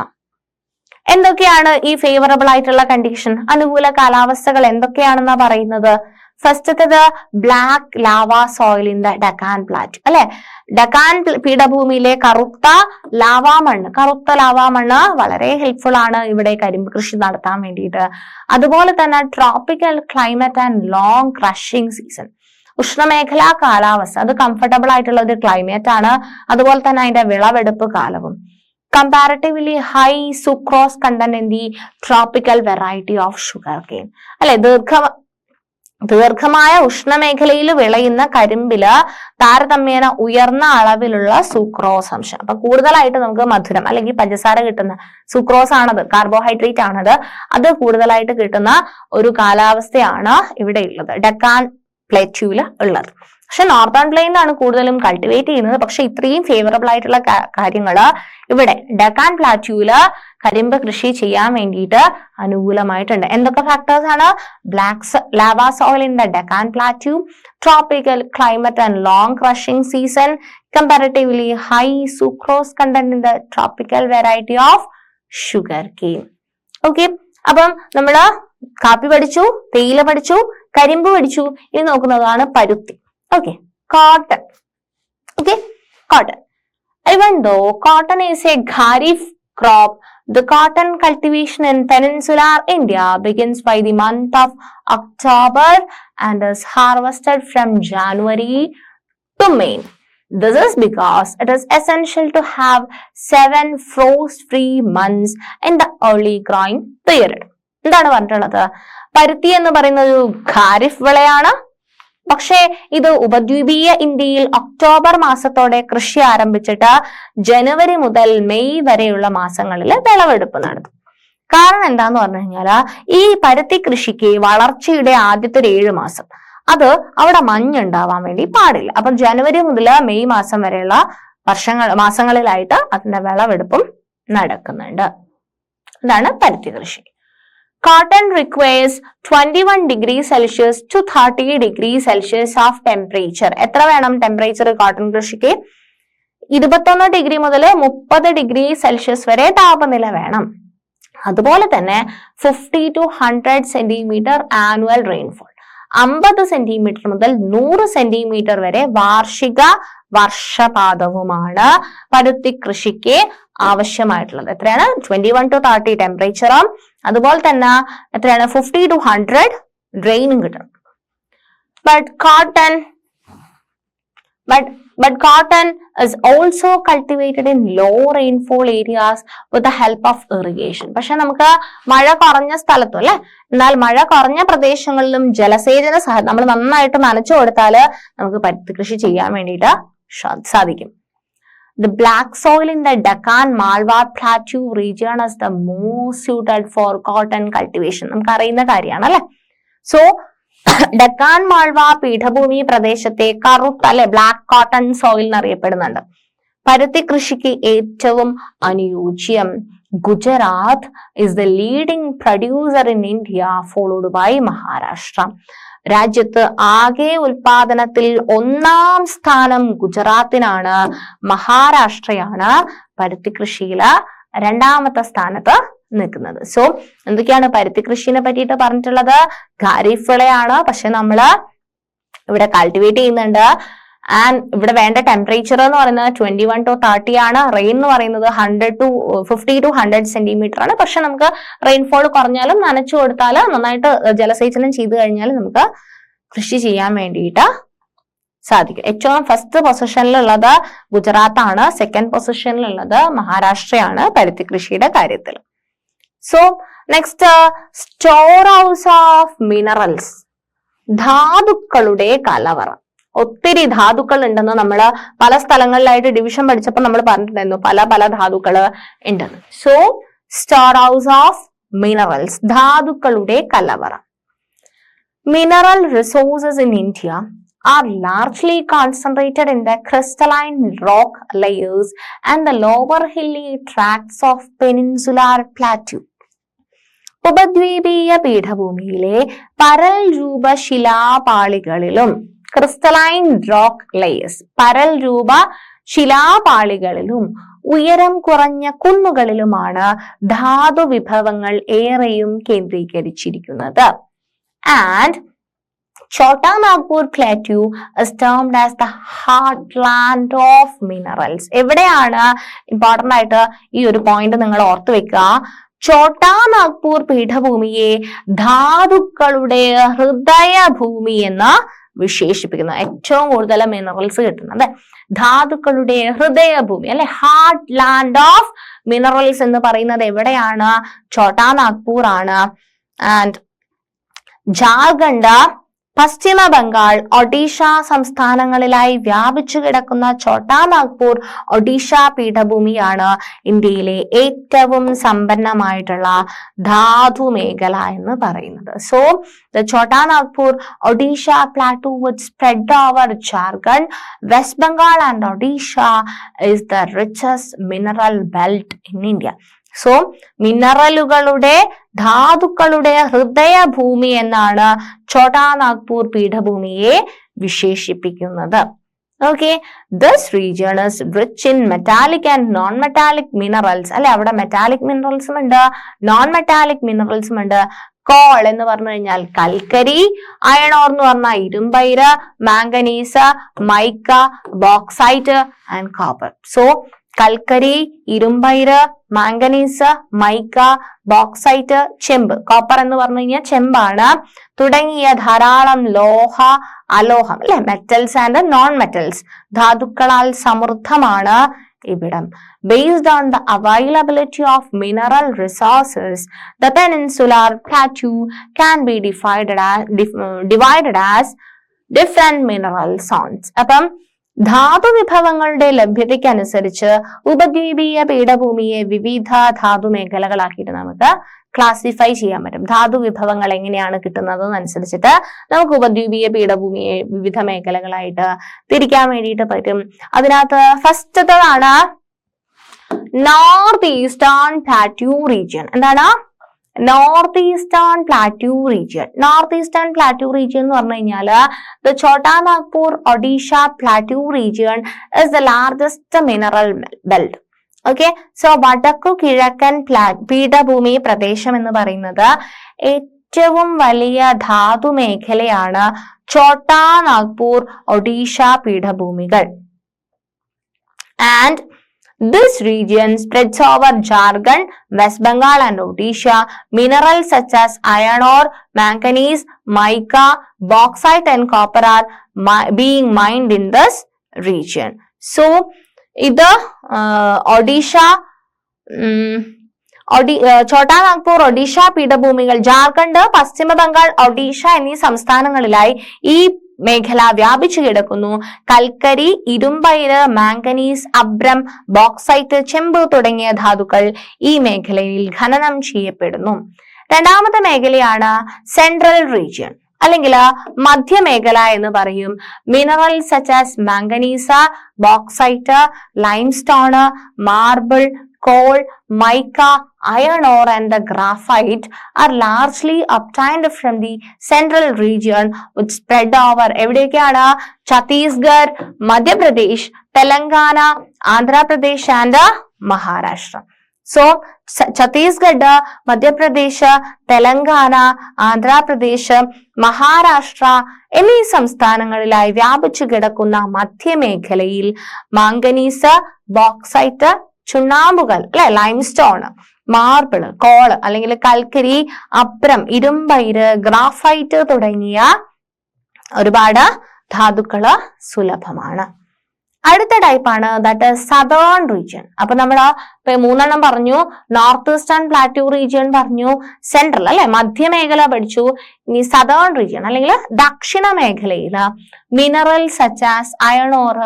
എന്തൊക്കെയാണ് ഈ ഫേവറബിൾ ആയിട്ടുള്ള കണ്ടീഷൻ, അനുകൂല കാലാവസ്ഥകൾ എന്തൊക്കെയാണെന്നാ പറയുന്നത്? ഫസ്റ്റത്തത് black lava soil in the Deccan plateau അല്ലെ. ഡക്കാൻ പീഠഭൂമിയിലെ കറുത്ത ലാവാ മണ്ണ് വളരെ ഹെൽപ്ഫുൾ ആണ് ഇവിടെ കരിമ്പ് കൃഷി നടത്താൻ വേണ്ടിയിട്ട്. അതുപോലെ തന്നെ tropical climate and long crushing season, ഉഷ്ണമേഖലാ കാലാവസ്ഥ, അത് കംഫർട്ടബിൾ ആയിട്ടുള്ള ഒരു ക്ലൈമറ്റ് ആണ്. അതുപോലെ തന്നെ അതിന്റെ വിളവെടുപ്പ് കാലവും. Comparatively high sucrose content in the tropical variety of sugar cane അല്ലെ. ദീർഘമായ ഉഷ്ണമേഖലയിൽ വിളയുന്ന കരിമ്പില് താരതമ്യേന ഉയർന്ന അളവിലുള്ള സുക്രോസ് അംശം. അപ്പൊ കൂടുതലായിട്ട് നമുക്ക് മധുരം അല്ലെങ്കിൽ പഞ്ചസാര കിട്ടുന്ന സുക്രോസ് ആണത്, കാർബോഹൈഡ്രേറ്റ് ആണത്, അത് കൂടുതലായിട്ട് കിട്ടുന്ന ഒരു കാലാവസ്ഥയാണ് ഇവിടെ ഉള്ളത്, ഡക്കാൻ പ്ലേറ്റ്യൂല് ഉള്ളത്. പക്ഷെ നോർത്തേൺ പ്ലെയിനിലാണ് കൂടുതലും കൾട്ടിവേറ്റ് ചെയ്യുന്നത്. പക്ഷെ ഇത്രയും ഫേവറബിൾ ആയിട്ടുള്ള കാര്യങ്ങള് ഇവിടെ ഡക്കാൻ പ്ലാറ്റ്യൂല് കരിമ്പ് കൃഷി ചെയ്യാൻ വേണ്ടിയിട്ട് അനുകൂലമായിട്ടുണ്ട്. എന്തൊക്കെ ഫാക്ടേഴ്സ് ആണ്? Black lava soil in the Deccan plateau, tropical climate and long crushing season, comparatively high sucrose content in the tropical variety of sugar cane. Okay, അപ്പം നമ്മള് കാപ്പി പഠിച്ചു, തേയില പഠിച്ചു, കരിമ്പ് പഠിച്ചു. ഇനി നോക്കുന്നതാണ് പരുത്തി. Okay, cotton. Okay, cotton. Even though cotton is a kharif crop, the cotton cultivation in peninsular India begins by the month of October and is harvested from January to May. This is because it is essential to have 7 frost-free months in the early growing period. എന്താണ് പറഞ്ഞിട്ടുള്ളത്? പരുത്തി എന്ന് പറയുന്ന ഒരു ഖാരിഫ് വിളയാണ്. പക്ഷേ ഇത് ഉപദ്വീപീയ ഇന്ത്യയിൽ ഒക്ടോബർ മാസത്തോടെ കൃഷി ആരംഭിച്ചിട്ട് ജനുവരി മുതൽ മെയ് വരെയുള്ള മാസങ്ങളിൽ വിളവെടുപ്പ് നടത്തും. കാരണം എന്താന്ന് പറഞ്ഞു കഴിഞ്ഞാല് ഈ പരുത്തി കൃഷിക്ക് വളർച്ചയുടെ ആദ്യത്തെ 7 മാസം അത് അവിടെ മഞ്ഞുണ്ടാവാൻ വേണ്ടി പാടില്ല. അപ്പൊ ജനുവരി മുതൽ മെയ് മാസം വരെയുള്ള മാസങ്ങളിലായിട്ട് അതിന്റെ വിളവെടുപ്പും നടക്കുന്നുണ്ട്. ഇതാണ് പരുത്തി കൃഷി. Cotton requires 21 degrees Celsius to 30 degrees Celsius of temperature. എത്ര വേണം ടെമ്പറേച്ചർ കോട്ടൺ കൃഷിക്ക്? 21 ഡിഗ്രി മുതൽ 30 ഡിഗ്രി സെൽഷ്യസ് വരെ താപനില വേണം. അതുപോലെ തന്നെ 50 to 100 centimetre annual rainfall, 50 centimetre മുതൽ 100 സെന്റിമീറ്റർ വരെ വാർഷിക വർഷപാതവുമാണ് പരുത്തി കൃഷിക്ക് ആവശ്യമായിട്ടുള്ളത്. എത്രയാണ്? 21 to 30 ടെമ്പറേച്ചറും അതുപോലെ തന്നെ എത്രയാണ്? 50 to 100 റെയിനും കിട്ടണം. But cotton is also cultivated in low rainfall areas with the help of irrigation. പക്ഷെ നമുക്ക് മഴ കുറഞ്ഞ സ്ഥലത്തും അല്ലെ, എന്നാൽ മഴ കുറഞ്ഞ പ്രദേശങ്ങളിലും ജലസേചന നമ്മൾ നന്നായിട്ട് നനച്ചു കൊടുത്താല് നമുക്ക് പരുത്തി കൃഷി ചെയ്യാൻ വേണ്ടിയിട്ട് സാധിക്കും. The black soil in the Deccan Malwa Plateau region is the most suited for cotton cultivation. നമുക്ക് അറിയുന്ന കാര്യമാണ് അല്ലെ. സോ ഡക്കാൻ മാൾവ പീഠഭൂമി പ്രദേശത്തെ കറുത്ത അല്ലെ ബ്ലാക്ക് കോട്ടൺ സോയിൽ എന്നറിയപ്പെടുന്നുണ്ട്. പരുത്തി കൃഷിക്ക് ഏറ്റവും അനുയോജ്യം. Gujarat is the leading producer in India, followed by Maharashtra. രാജ്യത്ത് ആകെ ഉൽപാദനത്തിൽ 1ാം സ്ഥാനം ഗുജറാത്തിനാണ്. മഹാരാഷ്ട്രയാണ് പരുത്തി കൃഷിയില് 2ാമത്തെ സ്ഥാനത്ത് നിൽക്കുന്നത്. സോ എന്തൊക്കെയാണ് പരുത്തി കൃഷിനെ പറ്റിയിട്ട് പറഞ്ഞിട്ടുള്ളത്? ഖാരിഫ് വിളയാണ്, പക്ഷെ നമ്മള് ഇവിടെ കൾട്ടിവേറ്റ് ചെയ്യുന്നുണ്ട്. ആൻഡ് ഇവിടെ വേണ്ട ടെമ്പറേച്ചർ എന്ന് പറയുന്നത് 21 to 30 ആണ്. റെയിൻ എന്ന് പറയുന്നത് 50 to 100 സെന്റിമീറ്റർ ആണ്. പക്ഷെ നമുക്ക് റെയിൻഫോൾ കുറഞ്ഞാലും നനച്ചു കൊടുത്താല് നന്നായിട്ട് ജലസേചനം ചെയ്തു കഴിഞ്ഞാൽ നമുക്ക് കൃഷി ചെയ്യാൻ വേണ്ടിയിട്ട് സാധിക്കും. ഏറ്റവും ഫസ്റ്റ് പൊസിഷനിലുള്ളത് ഗുജറാത്ത് ആണ്, സെക്കൻഡ് പൊസിഷനിലുള്ളത് മഹാരാഷ്ട്രയാണ് പരുത്തി കൃഷിയുടെ കാര്യത്തിൽ. So next, store house of minerals, ധാതുക്കളുടെ കലവറ. ഒത്തിരി ധാതുക്കൾ ഉണ്ടെന്ന് നമ്മൾ പല സ്ഥലങ്ങളിലായിട്ട് ഡിവിഷൻ പഠിച്ചപ്പോൾ നമ്മൾ പറഞ്ഞിട്ടുണ്ടായിരുന്നു, പല ധാതുക്കള് ഉണ്ടെന്ന്. So store house of minerals, ധാതുക്കളുടെ കലവറ. Mineral resources in India are largely concentrated in the crystalline rock layers and the lower hilly tracts of peninsular plateau. ഉപദ്വീപീയ പീഠഭൂമിയിലെ പരൽ രൂപ ശിലാപാളികളിലും ക്രിസ്റ്റലൈൻ റോക്ക് ലെയേഴ്സ്, പരൽ രൂപ ശിലാപാളികളിലും ഉയരം കുറഞ്ഞ കുന്നുകളിലുമാണ് ധാതു വിഭവങ്ങൾ ഏറെയും കേന്ദ്രീകരിച്ചിരിക്കുന്നത്. And Chota Nagpur Plateau is termed as the heartland of minerals. എവിടെയാണ് ഇമ്പോർട്ടന്റ് ആയിട്ട് ഈ ഒരു പോയിന്റ് നിങ്ങൾ ഓർത്തു വെക്കുക. ചോട്ടാ നാഗ്പൂർ പീഠഭൂമിയെ ധാതുക്കളുടെ ഹൃദയഭൂമി എന്ന് വിശേഷിപ്പിക്കുന്നു. ഏറ്റവും കൂടുതൽ മിനറൽസ് കിട്ടുന്നത് ധാതുക്കളുടെ ഹൃദയഭൂമി അല്ലെ, ഹാർട്ട് ലാൻഡ് ഓഫ് മിനറൽസ് എന്ന് പറയുന്നത് എവിടെയാണ്? ചോട്ടാ നാഗ്പൂർ ആണ്. ആൻഡ് ജാർഖണ്ഡ്, പശ്ചിമ ബംഗാൾ, ഒഡീഷ സംസ്ഥാനങ്ങളിലായി വ്യാപിച്ചു കിടക്കുന്ന ചോട്ടാ നാഗ്പൂർ ഒഡീഷ പീഠഭൂമിയാണ് ഇന്ത്യയിലെ ഏറ്റവും സമ്പന്നമായിട്ടുള്ള ധാതു മേഖല എന്ന് പറയുന്നത്. So the Chota Nagpur Odisha plateau would spread over Jharkhand, West Bengal and Odisha is the richest mineral belt in India. So മിനറലുകളുടെ ധാതുക്കളുടെ ഹൃദയഭൂമി എന്നാണ് ചോട്ടാ നാഗ്പൂർ പീഠഭൂമിയെ വിശേഷിപ്പിക്കുന്നത്. Okay, this region is rich in metallic and non-metallic minerals. അല്ലെ, അവിടെ metallic മിനറൽസും ഉണ്ട്, non metallic മിനറൽസും ഉണ്ട്. Call എന്ന് പറഞ്ഞു കഴിഞ്ഞാൽ കൽക്കരി, അയൺ ഓർ എന്ന് പറഞ്ഞാൽ ഇരുമ്പയിര്, manganese, mica, bauxite and copper. So കൽക്കരി, ഇരുമ്പയിര്, മാംഗനീസ്, മൈക്ക, ബോക്സൈറ്റ്, ചെമ്പ്, കോപ്പർ എന്ന് പറഞ്ഞു കഴിഞ്ഞാൽ ചെമ്പാണ്, തുടങ്ങിയ ധാരാളം ലോഹ, അലോഹം അല്ലെ, മെറ്റൽസ് ആൻഡ് നോൺ മെറ്റൽസ് ധാതുക്കളാൽ സമൃദ്ധമാണ് ഇവിടം. Based on the availability of mineral resources, the peninsular plateau can be divided as different mineral zones. അപ്പം ധാതു വിഭവങ്ങളുടെ ലഭ്യതയ്ക്കനുസരിച്ച് ഉപദ്വീപീയ പീഠഭൂമിയെ വിവിധ ധാതു മേഖലകളാക്കിയിട്ട് നമുക്ക് ക്ലാസിഫൈ ചെയ്യാൻ പറ്റും. ധാതു വിഭവങ്ങൾ എങ്ങനെയാണ് കിട്ടുന്നത് അനുസരിച്ചിട്ട് നമുക്ക് ഉപദ്വീപീയ പീഠഭൂമിയെ വിവിധ മേഖലകളായിട്ട് തിരിക്കാൻ വേണ്ടിയിട്ട് പറ്റും. അതിനകത്ത് ഫസ്റ്റത്തേതാണ് നോർത്ത് ഈസ്റ്റേൺ പ്ലാറ്റ്യൂ റീജിയൻ. എന്താണ്? North eastern plateau region. North eastern plateau region എന്ന് പറഞ്ഞു കഴിഞ്ഞാൽ the Chota Nagpur Odisha plateau region is the largest mineral belt. Okay, so വടക്കു കിഴക്കൻ പീഠഭൂമി പ്രദേശം എന്ന് പറയുന്നത് ഏറ്റവും വലിയ ധാതു മേഖലയാണ് ചോട്ടാ നാഗ്പൂർ ഒഡീഷ പീഠഭൂമികൾ. And this region spreads over Jharkhand, West Bengal and Odisha. Minerals such as iron ore, manganese, mica, bauxite and copper are being mined in this region. So ഇത് ഒഡീഷ, ചോട്ടാ നാഗ്പൂർ ഒഡീഷ പീഠഭൂമികൾ, ജാർഖണ്ഡ്, പശ്ചിമ ബംഗാൾ, ഒഡീഷ എന്നീ സംസ്ഥാനങ്ങളിലായി ഈ മേഖല വ്യാപിച്ചു കിടക്കുന്നു. കൽക്കരി, ഇരുമ്പയിര്, മാംഗനീസ്, അബ്രം, ബോക്സൈറ്റ്, ചെമ്പ് തുടങ്ങിയ ധാതുക്കൾ ഈ മേഖലയിൽ ഖനനം ചെയ്യപ്പെടുന്നു. രണ്ടാമത്തെ മേഖലയാണ് സെൻട്രൽ റീജിയൻ അല്ലെങ്കിൽ മധ്യമേഖല എന്ന് പറയും. Mineral such as manganese, bauxite, limestone, marble, coal, mica, iron ore and the graphite are largely obtained from the central region which spread over എവിടെയൊക്കെയാണ്? ഛത്തീസ്ഗഡ്, മധ്യപ്രദേശ്, തെലങ്കാന, ആന്ധ്രാപ്രദേശ് ആൻഡ് മഹാരാഷ്ട്ര. സോ ഛത്തീസ്ഗഡ്, മധ്യപ്രദേശ്, തെലങ്കാന, ആന്ധ്രാപ്രദേശ്, മഹാരാഷ്ട്ര എന്നീ സംസ്ഥാനങ്ങളിലായി വ്യാപിച്ചു കിടക്കുന്ന മധ്യമേഖലയിൽ മാംഗനീസ്, ബോക്സൈറ്റ്, ചുണ്ണാമ്പുകൾ അല്ലെ, ലൈംസ്റ്റോൺ, മാർബിൾ, കോൾ അല്ലെങ്കിൽ കൽക്കരി, അബ്രം, ഇരുമ്പയിര്, graphite തുടങ്ങിയ ഒരുപാട് ധാതുക്കള് സുലഭമാണ്. അടുത്ത ടൈപ്പാണ് ദാറ്റ് സദേൺ റീജിയൻ. അപ്പൊ നമ്മൾ മൂന്നെണ്ണം പറഞ്ഞു. നോർത്ത് ഈസ്റ്റേൺ പ്ലാറ്റ്യൂ റീജിയൻ പറഞ്ഞു, സെൻട്രൽ അല്ലെ മധ്യമേഖല പഠിച്ചു. ഇനി സദേൺ റീജിയൻ അല്ലെങ്കിൽ ദക്ഷിണ മേഖലയില് mineral such as iron or,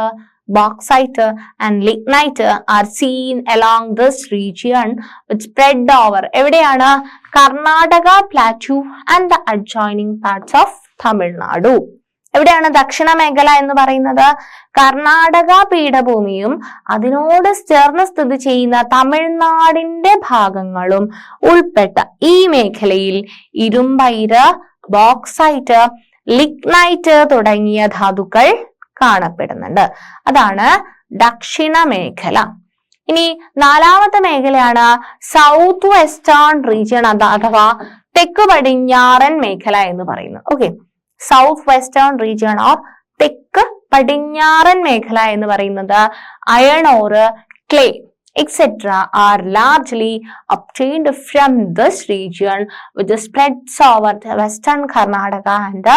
bauxite and lignite are seen along this region which spread over എവിടെയാണ്? Karnataka plateau and the adjoining parts of Tamil Nadu. എവിടെയാണ് ദക്ഷിണ മേഖല എന്ന് പറയുന്നത്? കർണാടക പീഠഭൂമിയും അതിനോട് ചേർന്ന് സ്ഥിതി ചെയ്യുന്ന തമിഴ്നാടിന്റെ ഭാഗങ്ങളും ഉൾപ്പെട്ട ഈ മേഖലയിൽ ഇരുമ്പയിര്, ബോക്സൈറ്റ്, ലിഗ്നൈറ്റ് തുടങ്ങിയ ധാതുക്കൾ കാണപ്പെടുന്നുണ്ട്. അതാണ് ദക്ഷിണ മേഖല. ഇനി നാലാമത്തെ മേഖലയാണ് സൗത്ത് വെസ്റ്റേൺ റീജിയൻ അഥവാ തെക്ക് പടിഞ്ഞാറൻ മേഖല എന്ന് പറയുന്നത്. Okay, south western region or തെക്ക് പടിഞ്ഞാറൻ മേഖല എന്ന് പറയുന്നത് iron or clay etc. are largely obtained from this region which spreads over the western Karnataka and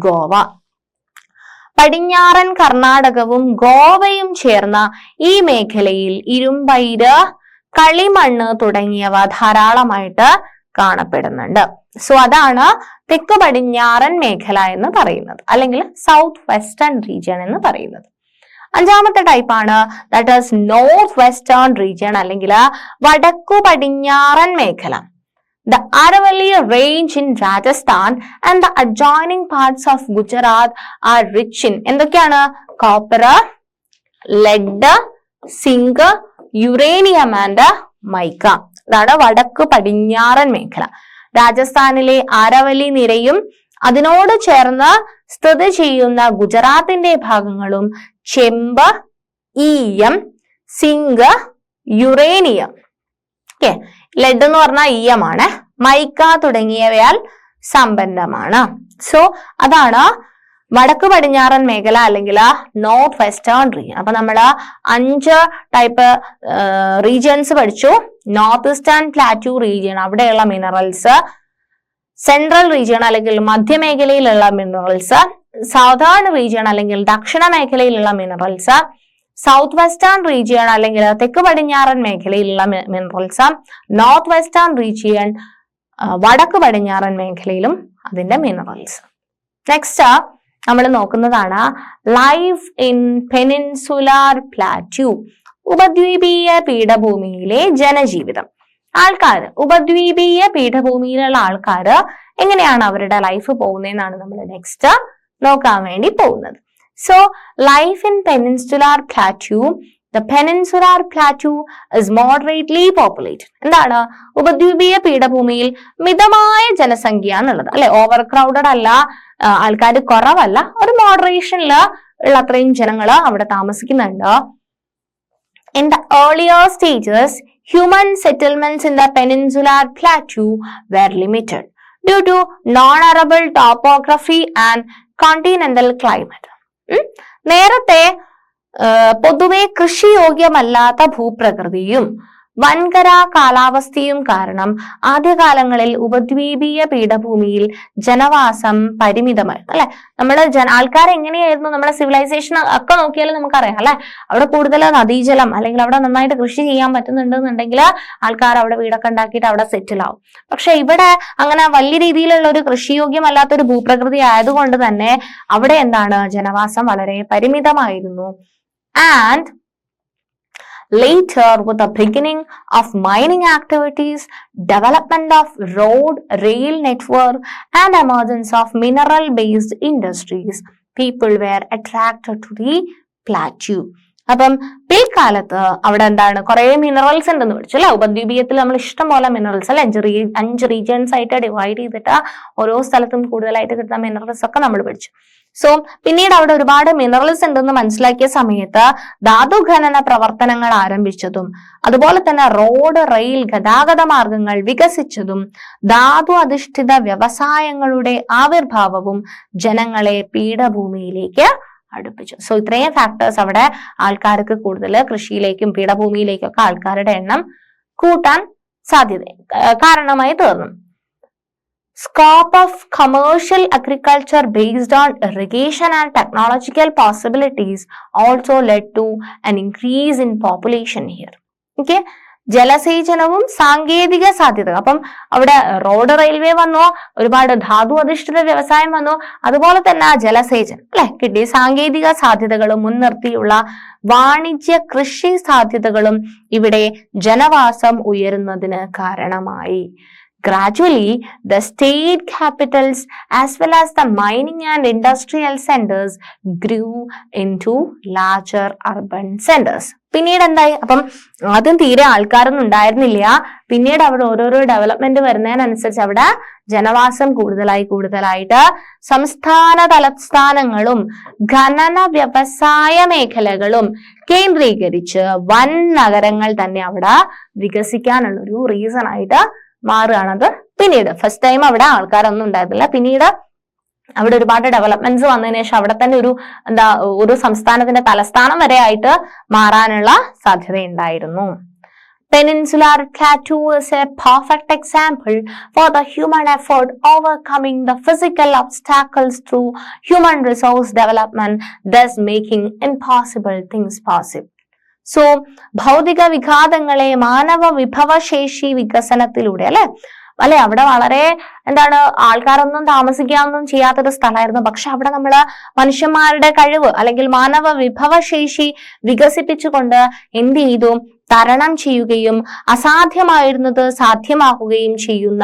Goa. പടിഞ്ഞാറൻ കർണാടകവും ഗോവയും ചേർന്ന ഈ മേഖലയിൽ ഇരുമ്പയിര്, കളിമണ്ണ് തുടങ്ങിയവ ധാരാളമായിട്ട് കാണപ്പെടുന്നുണ്ട്. സോ അതാണ് തെക്ക് പടിഞ്ഞാറൻ മേഖല എന്ന് പറയുന്നത്, അല്ലെങ്കിൽ സൗത്ത് വെസ്റ്റേൺ റീജിയൻ എന്ന് പറയുന്നത്. അഞ്ചാമത്തെ ടൈപ്പാണ് that is north western region, അല്ലെങ്കിൽ വടക്കു പടിഞ്ഞാറൻ മേഖല. The Aravalli range in Rajasthan and the adjoining parts of Gujarat are rich in എന്തൊക്കെയാണ്? Copper, lead, zinc, uranium and mica. അതാണ് വടക്കു പടിഞ്ഞാറൻ മേഖല. രാജസ്ഥാനിലെ ആരവല്ലി നിരയും അതിനോട് ചേർന്ന് സ്ഥിതി ചെയ്യുന്ന ഗുജറാത്തിന്റെ ഭാഗങ്ങളും ചെമ്പ്, ഈയം, സിങ്ക്, യുറേനിയം, ഓക്കെ, ലെഡ് എന്ന് പറഞ്ഞാൽ ഈയമാണ്, മൈക്ക തുടങ്ങിയവയാൽ സമ്പന്നമാണ്. സോ അതാണ് വടക്ക് പടിഞ്ഞാറൻ മേഖല അല്ലെങ്കിൽ നോർത്ത് വെസ്റ്റേൺ റീജിയൻ. അപ്പൊ നമ്മൾ 5 ടൈപ്പ് റീജിയൻസ് പഠിച്ചു. നോർത്ത് ഈസ്റ്റേൺ പ്ലാറ്റ്യൂ റീജിയൻ, അവിടെയുള്ള മിനറൽസ്. സെൻട്രൽ റീജിയൻ അല്ലെങ്കിൽ മധ്യമേഖലയിലുള്ള മിനറൽസ്. സൗതേൺ റീജിയൻ അല്ലെങ്കിൽ ദക്ഷിണ മേഖലയിലുള്ള മിനറൽസ്. സൗത്ത് വെസ്റ്റേൺ റീജിയൻ അല്ലെങ്കിൽ തെക്ക് പടിഞ്ഞാറൻ മേഖലയിലുള്ള മിനറൽസ്. നോർത്ത് വെസ്റ്റേൺ റീജിയൻ വടക്ക് പടിഞ്ഞാറൻ മേഖലയിലും അതിന്റെ മിനറൽസ്. നെക്സ്റ്റ് നമ്മൾ നോക്കുന്നതാണ് ലൈഫ് ഇൻ പെനിൻസുലാർ പ്ലാറ്റ്യൂ, ഉപദ്വീപീയ പീഠഭൂമിയിലെ ജനജീവിതം. ആൾക്കാർ, ഉപദ്വീപീയ പീഠഭൂമിയിലുള്ള ആൾക്കാര് എങ്ങനെയാണ് അവരുടെ ലൈഫ് പോകുന്നതെന്നാണ് നമ്മൾ നെക്സ്റ്റ് നോക്കാൻ വേണ്ടി പോകുന്നത്. So, life in peninsular plateau. The peninsular plateau is moderately populated. എന്താണ്? ഉപദ്വീപീയ പീഠഭൂമിയിൽ മിതമായ ജനസംഖ്യ എന്നുള്ളത്, അല്ലെ? ഓവർ ക്രൗഡഡ് അല്ല, ആൾക്കാർ കുറവല്ല, ഒരു മോഡറേഷനിൽ ഉള്ള അത്രയും ജനങ്ങൾ അവിടെ താമസിക്കുന്നുണ്ട്. In the earlier stages, human settlements in the peninsular plateau were limited due to non-arable topography and continental climate. നേരത്തെ പൊതുവെ കൃഷിയോഗ്യമല്ലാത്ത ഭൂപ്രകൃതിയും വൻകര കാലാവസ്ഥയും കാരണം ആദ്യകാലങ്ങളിൽ ഉപദ്വീപീയ പീഠഭൂമിയിൽ ജനവാസം പരിമിതമായിരുന്നു, അല്ലെ? നമ്മള് ആൾക്കാർ എങ്ങനെയായിരുന്നു, നമ്മളെ സിവിലൈസേഷൻ ഒക്കെ നോക്കിയാലും നമുക്കറിയാം, അല്ലെ? അവിടെ കൂടുതൽ നദീജലം അല്ലെങ്കിൽ അവിടെ നന്നായിട്ട് കൃഷി ചെയ്യാൻ പറ്റുന്നുണ്ടെന്നുണ്ടെങ്കിൽ ആൾക്കാർ അവിടെ വീടൊക്കെ ഉണ്ടാക്കിയിട്ട് അവിടെ സെറ്റിൽ ആവും. പക്ഷെ ഇവിടെ അങ്ങനെ വലിയ രീതിയിലുള്ള ഒരു കൃഷിയോഗ്യമല്ലാത്തൊരു ഭൂപ്രകൃതി ആയതുകൊണ്ട് തന്നെ അവിടെ എന്താണ്, ജനവാസം വളരെ പരിമിതമായിരുന്നു. And later, with the beginning of mining activities, development of road, rail network, and emergence of mineral-based industries, people were attracted to the plateau. അപ്പം പിൽക്കാലത്ത് അവിടെ എന്താണ്, കുറെ മിനറൽസ് ഉണ്ടെന്ന് പഠിച്ചു, അല്ലെ? ഉപദ്വീപീയത്തിൽ നമ്മൾ ഇഷ്ടം പോലെ മിനറൽസ്, അല്ലെ? 5 റീജിയൻസ് ആയിട്ട് ഡിവൈഡ് ചെയ്തിട്ട് ഓരോ സ്ഥലത്തും കൂടുതലായിട്ട് കിട്ടുന്ന മിനറൽസ് ഒക്കെ നമ്മൾ പഠിച്ചു. സോ പിന്നീട് അവിടെ ഒരുപാട് മിനറൽസ് ഉണ്ടെന്ന് മനസ്സിലാക്കിയ സമയത്ത് ധാതു ഖനന പ്രവർത്തനങ്ങൾ ആരംഭിച്ചതും അതുപോലെ തന്നെ റോഡ്, റെയിൽ ഗതാഗത മാർഗങ്ങൾ വികസിച്ചതും ധാതു അധിഷ്ഠിത വ്യവസായങ്ങളുടെ ആവിർഭാവവും ജനങ്ങളെ പീഠഭൂമിയിലേക്ക് അടുപ്പിച്ചു. സോ ഇത്രയും ഫാക്ടേഴ്സ് അവിടെ ആൾക്കാർക്ക് കൂടുതൽ കൃഷിയിലേക്കും പീഠഭൂമിയിലേക്കും ഒക്കെ ആൾക്കാരുടെ എണ്ണം കൂട്ടാൻ കാരണമായി തീർന്നു. Scope of commercial agriculture based on irrigation and technological possibilities also led to an increase in population here. Okay, ജലസേചനവും സാങ്കേതിക സാധ്യത. അപ്പം അവിടെ റോഡ്, റെയിൽവേ വന്നു, ഒരുപാട് ധാതു അധിഷ്ഠിത വ്യവസായം വന്നു, അതുപോലെ തന്നെ ജലസേചനം, അല്ലെ, കിട്ടി. സാങ്കേതിക സാധ്യതകളും മുൻനിർത്തിയുള്ള വാണിജ്യ കൃഷി സാധ്യതകളും ഇവിടെ ജനവാസം ഉയരുന്നതിന് കാരണമായി. Gradually, the state capitals as well as the mining and industrial centers grew into larger urban centers. പിന്നീട് എന്തായി? അപ്പം ആദ്യം തീരെ ആൾക്കാരൊന്നും ഉണ്ടായിരുന്നില്ല. പിന്നീട് അവിടെ ഓരോരോ ഡെവലപ്മെന്റ് വരുന്നതിനനുസരിച്ച് അവിടെ ജനവാസം കൂടുതലായിട്ട് സംസ്ഥാന തലസ്ഥാനങ്ങളും ഖനന വ്യവസായ മേഖലകളും കേന്ദ്രീകരിച്ച് വൻ നഗരങ്ങൾ തന്നെ അവിടെ വികസിക്കാനുള്ള ഒരു റീസൺ ആയിട്ട് മാറുകയാണത്. പിന്നീട് ഫസ്റ്റ് ടൈം അവിടെ ആൾക്കാരൊന്നും ഉണ്ടായിരുന്നില്ല, പിന്നീട് അവിടെ ഒരുപാട് ഡെവലപ്മെന്റ്സ് വന്നതിന് ശേഷം അവിടെ തന്നെ ഒരു സംസ്ഥാനത്തിന്റെ തലസ്ഥാനം വരെ ആയിട്ട് മാറാനുള്ള സാധ്യതയുണ്ടായിരുന്നു. Peninsular Plateau is a perfect example for the human effort overcoming the physical obstacles through human resource development, thus making impossible things possible. So, ഭൗതിക വിഘാതങ്ങളെ മാനവ വിഭവശേഷി വികസനത്തിലൂടെ അല്ലെ അവിടെ വളരെ ആൾക്കാരൊന്നും താമസിക്കാനൊന്നും ചെയ്യാത്തൊരു സ്ഥലമായിരുന്നു. പക്ഷെ അവിടെ നമ്മള് മനുഷ്യന്മാരുടെ കഴിവ് അല്ലെങ്കിൽ മാനവ വിഭവശേഷി വികസിപ്പിച്ചുകൊണ്ട് എന്ത് ചെയ്തു? തരണം ചെയ്യുകയും അസാധ്യമായിരുന്നത് സാധ്യമാക്കുകയും ചെയ്യുന്ന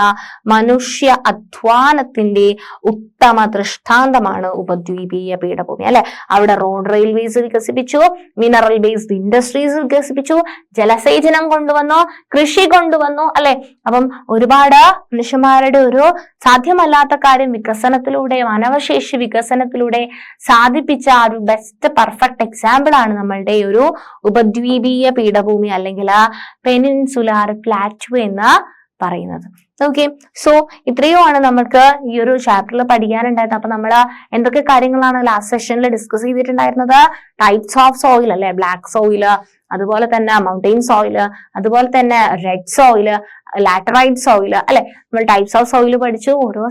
മനുഷ്യ അധ്വാനത്തിന്റെ ഉത്തമ ദൃഷ്ടാന്തമാണ് ഉപദ്വീപീയ പീഠഭൂമി അല്ലെ. അവിടെ റോഡ് റെയിൽവേസ് വികസിപ്പിച്ചു, മിനറൽ ബേസ്ഡ് ഇൻഡസ്ട്രീസ് വികസിപ്പിച്ചു, ജലസേചനം കൊണ്ടുവന്നു, കൃഷി കൊണ്ടുവന്നു അല്ലെ. അപ്പം ഒരുപാട് മനുഷ്യന്മാരുടെ ഒരു സാധ്യമല്ലാത്ത കാര്യം വികസനത്തിലൂടെ, മാനവശേഷി വികസനത്തിലൂടെ സാധിപ്പിച്ച ഒരു ബെസ്റ്റ് പെർഫെക്റ്റ് എക്സാമ്പിൾ ആണ് നമ്മളുടെ ഈ ഒരു ഉപദ്വീപീയ പീഠഭൂമി അല്ലെങ്കിൽ പെനിൻസുലാർ പ്ലാറ്റു എന്ന് പറയുന്നത്. ഓക്കെ, സോ ഇത്രയുമാണ് നമുക്ക് ഈ ഒരു ചാപ്റ്ററിൽ പഠിക്കാനുണ്ടായത്. അപ്പൊ നമ്മൾ എന്തൊക്കെ കാര്യങ്ങളാണ് ലാസ്റ്റ് സെഷനിൽ ഡിസ്കസ് ചെയ്തിട്ടുണ്ടായിരുന്നത്? ടൈപ്സ് ഓഫ് സോയിൽ അല്ലെ, ബ്ലാക്ക് സോയില്, അതുപോലെ തന്നെ മൗണ്ടെയിൻ സോയില്, അതുപോലെ തന്നെ റെഡ് സോയില്, ലാറ്ററൈറ്റ് സോയില് അല്ലെ. നമ്മൾ ടൈപ്സ് ഓഫ് സോയിൽ പഠിച്ചു. ഓരോ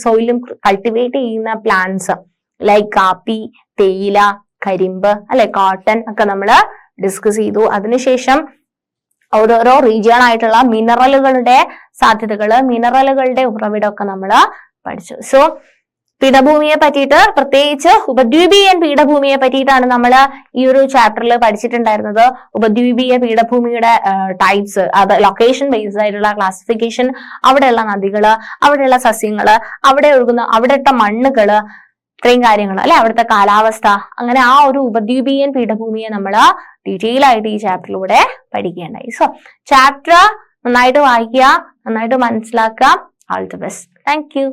സോയിലും കൾട്ടിവേറ്റ് ചെയ്യുന്ന പ്ലാന്റ്സ് ലൈക്ക് കാപ്പി, തേയില, കരിമ്പ് അല്ലെ, കോട്ടൺ ഒക്കെ നമ്മൾ ഡിസ്കസ് ചെയ്തു. അതിനുശേഷം ഓരോരോ റീജിയൺ ആയിട്ടുള്ള മിനറലുകളുടെ സാധ്യതകള്, മിനറലുകളുടെ ഉറവിടമൊക്കെ നമ്മൾ പഠിച്ചു. സോ പീഠഭൂമിയെ പറ്റിയിട്ട്, പ്രത്യേകിച്ച് ഉപദ്വീപീയൻ പീഠഭൂമിയെ പറ്റിയിട്ടാണ് നമ്മൾ ഈ ഒരു ചാപ്റ്ററിൽ പഠിച്ചിട്ടുണ്ടായിരുന്നത്. ഉപദ്വീപീയ പീഠഭൂമിയുടെ ടൈപ്സ്, അത് ലൊക്കേഷൻ ബേസ്ഡ് ആയിട്ടുള്ള ക്ലാസിഫിക്കേഷൻ, അവിടെയുള്ള നദികള്, അവിടെയുള്ള സസ്യങ്ങള്, അവിടെ ഒഴുകുന്ന അവിടുത്തെ മണ്ണുകള്, ഇത്രയും കാര്യങ്ങൾ അല്ലെ, അവിടുത്തെ കാലാവസ്ഥ, അങ്ങനെ ആ ഒരു ഉപദ്വീപീയൻ പീഠഭൂമിയെ നമ്മൾ ഡീറ്റെയിൽ ആയിട്ട് ഈ ചാപ്റ്ററിലൂടെ പഠിക്കുകയുണ്ടായി. സോ ചാപ്റ്റർ നന്നായിട്ട് വായിക്കുക, നന്നായിട്ട് മനസ്സിലാക്കുക. All the best. Thank you.